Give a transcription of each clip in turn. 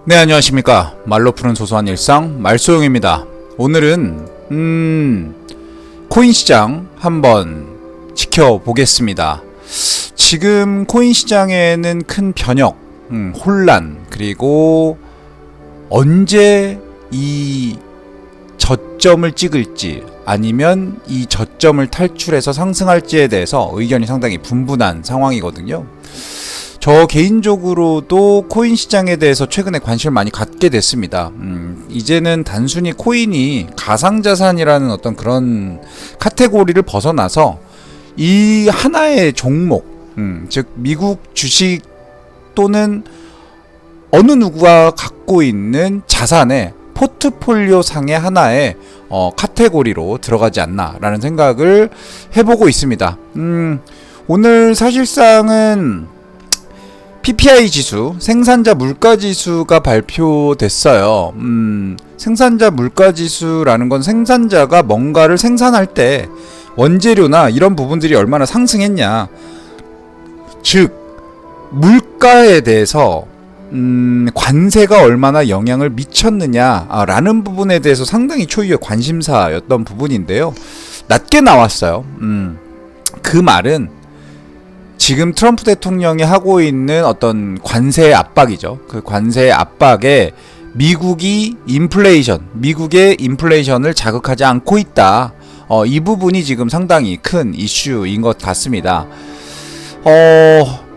네, 안녕하십니까. 말로 푸는 소소한 일상 말소용입니다. 오늘은 코인 시장 한번 지켜보겠습니다. 지금 코인 시장에는 큰 변혁, 혼란, 그리고 언제 이 저점을 찍을지 아니면 이 저점을 탈출해서 상승할지에 대해서 의견이 상당히 분분한 상황이거든요. 저 개인적으로도 코인 시장에 대해서 최근에 관심을 많이 갖게 됐습니다. 이제는 단순히 코인이 가상자산이라는 어떤 그런 카테고리를 벗어나서 이 하나의 종목, 즉 미국 주식 또는 어느 누구가 갖고 있는 자산의 포트폴리오 상의 하나의 카테고리로 들어가지 않나라는 생각을 해보고 있습니다. 오늘 사실상은 PPI 지수, 생산자 물가 지수가 발표됐어요. 생산자 물가 지수라는 건 생산자가 뭔가를 생산할 때 원재료나 이런 부분들이 얼마나 상승했냐, 즉 물가에 대해서 관세가 얼마나 영향을 미쳤느냐라는 부분에 대해서 상당히 초유의 관심사였던 부분인데요. 낮게 나왔어요. 그 말은 지금 트럼프 대통령이 하고 있는 어떤 관세 압박이죠. 그 관세 압박에 미국의 인플레이션을 자극하지 않고 있다. 이 부분이 지금 상당히 큰 이슈인 것 같습니다.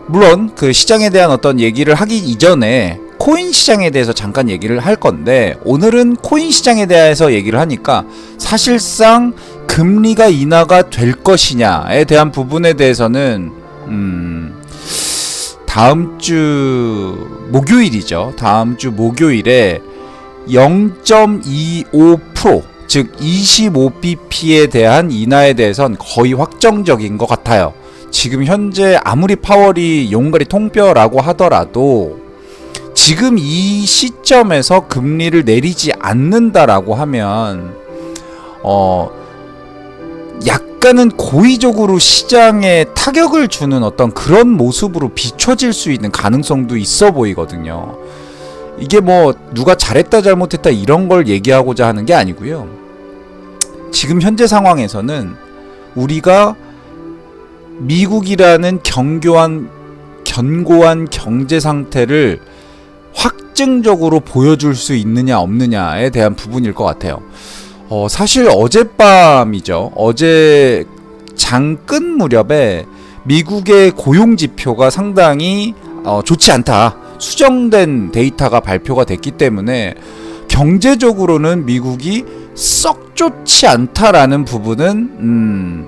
물론 그 시장에 대한 어떤 얘기를 하기 이전에 코인 시장에 대해서 잠깐 얘기를 할 건데, 오늘은 코인 시장에 대해서 얘기를 하니까 사실상 금리가 인하가 될 것이냐에 대한 부분에 대해서는 다음 주 목요일에 0.25%, 즉 25bp에 대한 인하에 대해선 거의 확정적인 것 같아요. 지금 현재 아무리 파월이 용가리 통뼈라고 하더라도 지금 이 시점에서 금리를 내리지 않는다라고 하면 약간은 고의적으로 시장에 타격을 주는 어떤 그런 모습으로 비춰질 수 있는 가능성도 있어 보이거든요. 이게 뭐 누가 잘했다 잘못했다 이런 걸 얘기하고자 하는 게 아니고요. 지금 현재 상황에서는 우리가 미국이라는 견고한 경제 상태를 확증적으로 보여줄 수 있느냐 없느냐에 대한 부분일 것 같아요. 사실 어젯밤이죠. 어제 장 끝 무렵에 미국의 고용 지표가 상당히 좋지 않다, 수정된 데이터가 발표가 됐기 때문에 경제적으로는 미국이 썩 좋지 않다라는 부분은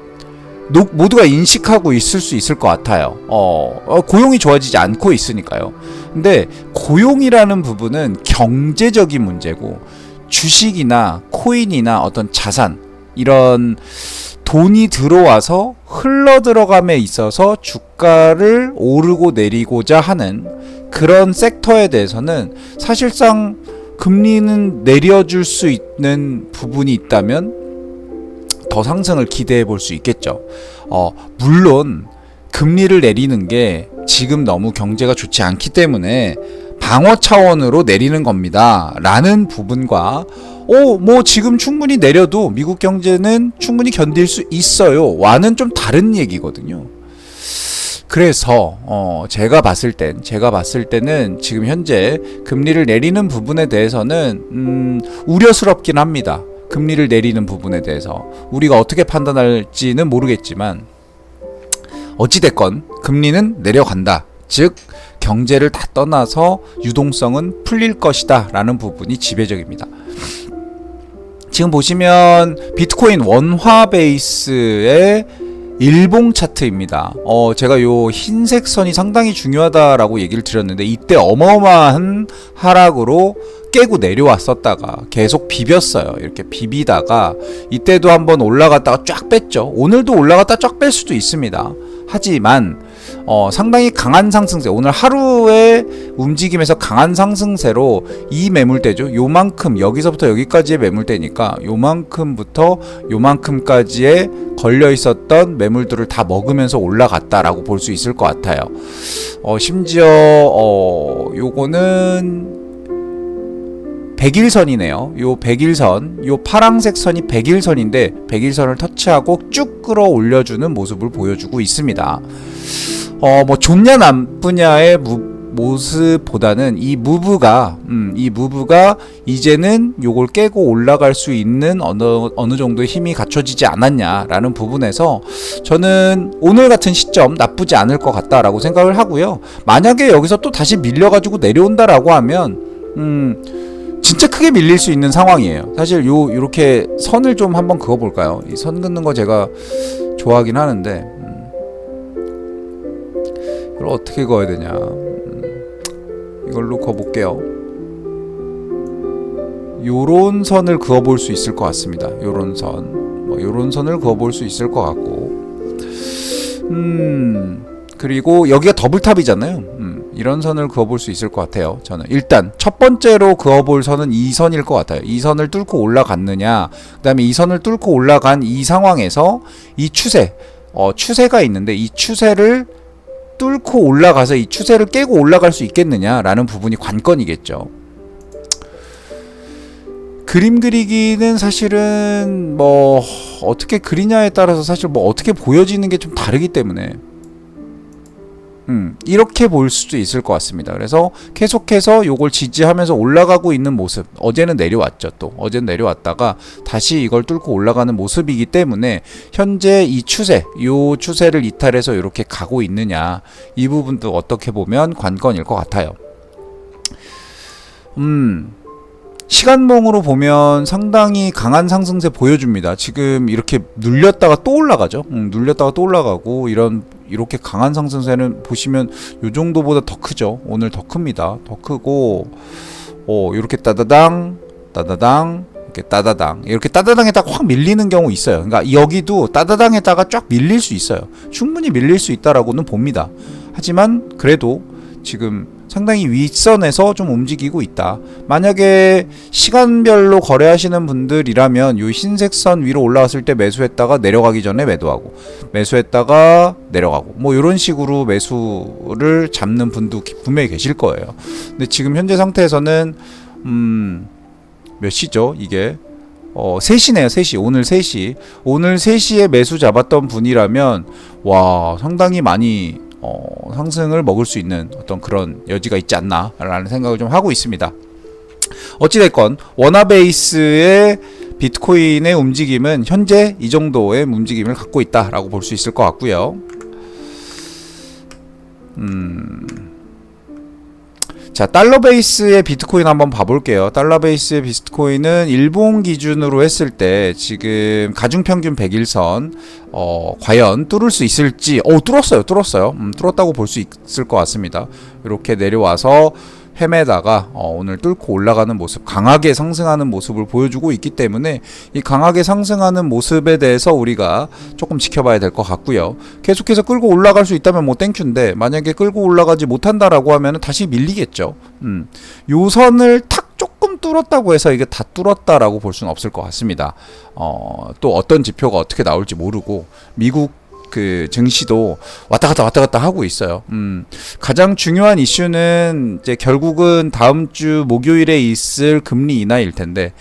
모두가 인식하고 있을 수 있을 것 같아요. 고용이 좋아지지 않고 있으니까요. 근데 고용이라는 부분은 경제적인 문제고, 주식이나 코인이나 어떤 자산, 이런 돈이 들어와서 흘러 들어감에 있어서 주가를 오르고 내리고자 하는 그런 섹터에 대해서는 사실상 금리는 내려줄 수 있는 부분이 있다면 더 상승을 기대해 볼 수 있겠죠. 물론 금리를 내리는 게 지금 너무 경제가 좋지 않기 때문에 방어 차원으로 내리는 겁니다 라는 부분과 뭐 지금 충분히 내려도 미국 경제는 충분히 견딜 수 있어요 와는 좀 다른 얘기거든요. 그래서 제가 봤을 때는 지금 현재 금리를 내리는 부분에 대해서는 우려스럽긴 합니다. 금리를 내리는 부분에 대해서 우리가 어떻게 판단할지는 모르겠지만 어찌됐건 금리는 내려간다. 즉 경제를 다 떠나서 유동성은 풀릴 것이다 라는 부분이 지배적입니다. 지금 보시면 비트코인 원화 베이스의 일봉 차트입니다. 제가 요 흰색 선이 상당히 중요하다라고 얘기를 드렸는데, 이때 어마어마한 하락으로 깨고 내려왔었다가 계속 비볐어요. 이렇게 비비다가 이때도 한번 올라갔다가 쫙 뺐죠. 오늘도 올라갔다 쫙 뺄 수도 있습니다. 하지만 상당히 강한 상승세, 오늘 하루의 움직임에서 강한 상승세로 이 매물대죠. 요만큼, 여기서부터 여기까지의 매물대니까 요만큼부터 요만큼까지의 걸려 있었던 매물들을 다 먹으면서 올라갔다라고 볼 수 있을 것 같아요. 심지어 요거는 100일선이네요. 요 100일선, 요 파랑색 선이 100일선인데 100일선을 터치하고 쭉 끌어올려주는 모습을 보여주고 있습니다. 뭐 좋냐 나쁘냐의 모습보다는 이 무브가 이제는 요걸 깨고 올라갈 수 있는 어느 정도의 힘이 갖춰지지 않았냐라는 부분에서 저는 오늘 같은 시점 나쁘지 않을 것 같다라고 생각을 하고요. 만약에 여기서 또 다시 밀려가지고 내려온다라고 하면 진짜 크게 밀릴 수 있는 상황이에요. 사실 요렇게 선을 좀 한번 그어볼까요? 이 선 긋는 거 제가 좋아하긴 하는데 이걸 어떻게 그어야 되냐. 이걸로 그어볼게요. 요런 선을 그어볼 수 있을 것 같습니다. 요런 선, 요런 선을 그어볼 수 있을 것 같고, 그리고 여기가 더블탑이잖아요. 이런 선을 그어볼 수 있을 것 같아요. 저는 일단 첫 번째로 그어볼 선은 이 선일 것 같아요. 이 선을 뚫고 올라갔느냐, 그 다음에 이 선을 뚫고 올라간 이 상황에서 이 추세가 있는데 이 추세를 뚫고 올라가서 이 추세를 깨고 올라갈 수 있겠느냐라는 부분이 관건이겠죠. 그림 그리기는 사실은 뭐 어떻게 그리냐에 따라서 사실 뭐 어떻게 보여지는 게 좀 다르기 때문에 이렇게 볼 수도 있을 것 같습니다. 그래서 계속해서 요걸 지지하면서 올라가고 있는 모습, 어제는 내려왔죠. 또 어제는 내려왔다가 다시 이걸 뚫고 올라가는 모습이기 때문에 현재 이 요 추세를 이탈해서 이렇게 가고 있느냐, 이 부분도 어떻게 보면 관건일 것 같아요. 시간봉으로 보면 상당히 강한 상승세 보여줍니다. 지금 이렇게 눌렸다가 또 올라가죠. 눌렸다가 또 올라가고 이렇게 강한 상승세는 보시면 요 정도보다 더 크죠. 오늘 더 큽니다. 더 크고 이렇게 따다당 이렇게 따다당 이렇게 따다당에다가 확 밀리는 경우 있어요. 그러니까 여기도 따다당에다가 쫙 밀릴 수 있어요. 충분히 밀릴 수 있다라고는 봅니다. 하지만 그래도 지금 상당히 윗선에서 좀 움직이고 있다. 만약에 시간별로 거래하시는 분들이라면 요 흰색 선 위로 올라왔을 때 매수했다가 내려가기 전에 매도하고, 매수했다가 내려가고, 뭐 이런 식으로 매수를 잡는 분도 분명히 계실 거예요. 근데 지금 현재 상태에서는 몇 시죠 이게? 3시네요. 3시. 오늘 3시. 오늘 3시에 매수 잡았던 분이라면 와, 상당히 많이 상승을 먹을 수 있는 어떤 그런 여지가 있지 않나 라는 생각을 좀 하고 있습니다. 어찌됐건 원화 베이스의 비트코인의 움직임은 현재 이 정도의 움직임을 갖고 있다라고 볼 수 있을 것 같고요. 자, 달러 베이스의 비트코인 한번 봐볼게요. 달러 베이스의 비트코인은 일본 기준으로 했을 때 지금 가중평균 100일선 과연 뚫을 수 있을지, 뚫었어요. 뚫었다고 볼 수 있을 것 같습니다. 이렇게 내려와서 헤매다가 오늘 뚫고 올라가는 모습, 강하게 상승하는 모습을 보여주고 있기 때문에 이 강하게 상승하는 모습에 대해서 우리가 조금 지켜봐야 될 것 같고요. 계속해서 끌고 올라갈 수 있다면 뭐 땡큐인데, 만약에 끌고 올라가지 못한다라고 하면 다시 밀리겠죠. 요 선을 탁 조금 뚫었다고 해서 이게 다 뚫었다라고 볼 수는 없을 것 같습니다. 또 어떤 지표가 어떻게 나올지 모르고 미국 그 증시도 왔다 갔다 하고 있어요. 가장 중요한 이슈는 이제 결국은 다음 주 목요일에 있을 금리 인하일 텐데,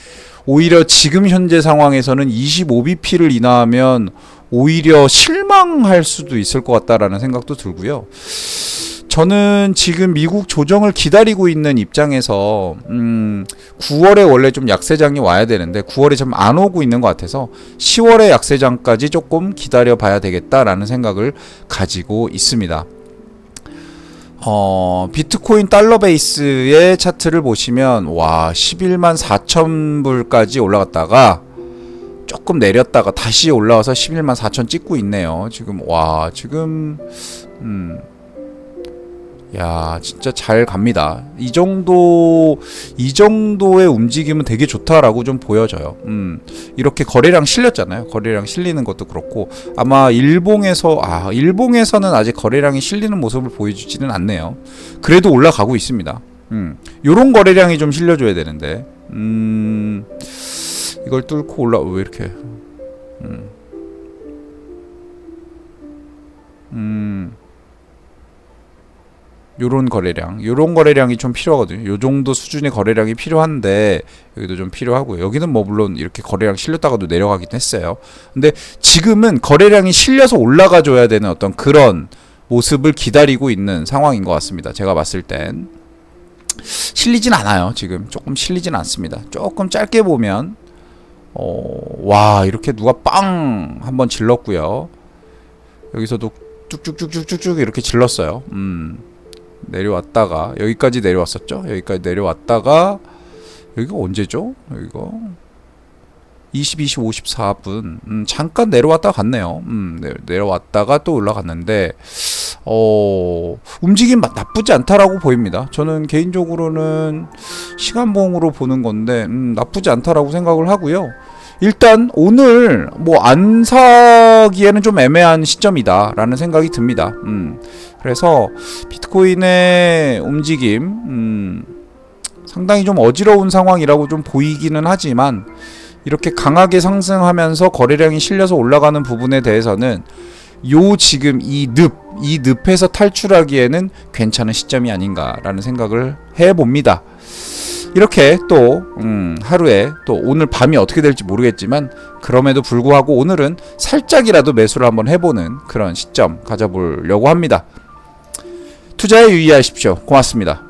오히려 지금 현재 상황에서는 25bp를 인하하면 오히려 실망할 수도 있을 것 같다라는 생각도 들고요. 저는 지금 미국 조정을 기다리고 있는 입장에서 9월에 원래 좀 약세장이 와야 되는데 9월에 좀 안 오고 있는 것 같아서 10월에 약세장까지 조금 기다려 봐야 되겠다라는 생각을 가지고 있습니다. 비트코인 달러 베이스의 차트를 보시면 와, 11만 4천 불까지 올라갔다가 조금 내렸다가 다시 올라와서 11만 4천 찍고 있네요. 지금 와, 지금 야, 진짜 잘 갑니다. 이 정도의 움직임은 되게 좋다라고 좀 보여져요. 이렇게 거래량 실렸잖아요. 거래량 실리는 것도 그렇고, 아마 일봉에서는 아직 거래량이 실리는 모습을 보여주지는 않네요. 그래도 올라가고 있습니다. 요런 거래량이 좀 실려줘야 되는데, 이걸 뚫고 왜 이렇게, 요런 거래량이 좀 필요하거든요. 요 정도 수준의 거래량이 필요한데 여기도 좀 필요하고요. 여기는 뭐 물론 이렇게 거래량 실렸다가도 내려가긴 했어요. 근데 지금은 거래량이 실려서 올라가 줘야 되는 어떤 그런 모습을 기다리고 있는 상황인 것 같습니다. 제가 봤을 땐 실리진 않아요. 지금 조금 실리진 않습니다. 조금 짧게 보면 와, 이렇게 누가 빵 한번 질렀고요. 여기서도 쭉쭉쭉쭉쭉 이렇게 질렀어요. 내려왔다가 여기까지 내려왔었죠. 여기까지 내려왔다가 여기가 언제죠? 여기가 22시 54분. 잠깐 내려왔다가 갔네요. 내려왔다가 또 올라갔는데 움직임 나쁘지 않다라고 보입니다. 저는 개인적으로는 시간봉으로 보는 건데 나쁘지 않다라고 생각을 하고요. 일단 오늘 뭐 안 사기에는 좀 애매한 시점이다라는 생각이 듭니다. 그래서 비트코인의 움직임 상당히 좀 어지러운 상황이라고 좀 보이기는 하지만 이렇게 강하게 상승하면서 거래량이 실려서 올라가는 부분에 대해서는 지금 이 늪에서 탈출하기에는 괜찮은 시점이 아닌가라는 생각을 해봅니다. 이렇게 또 하루에 또 오늘 밤이 어떻게 될지 모르겠지만 그럼에도 불구하고 오늘은 살짝이라도 매수를 한번 해보는 그런 시점 가져보려고 합니다. 투자에 유의하십시오. 고맙습니다.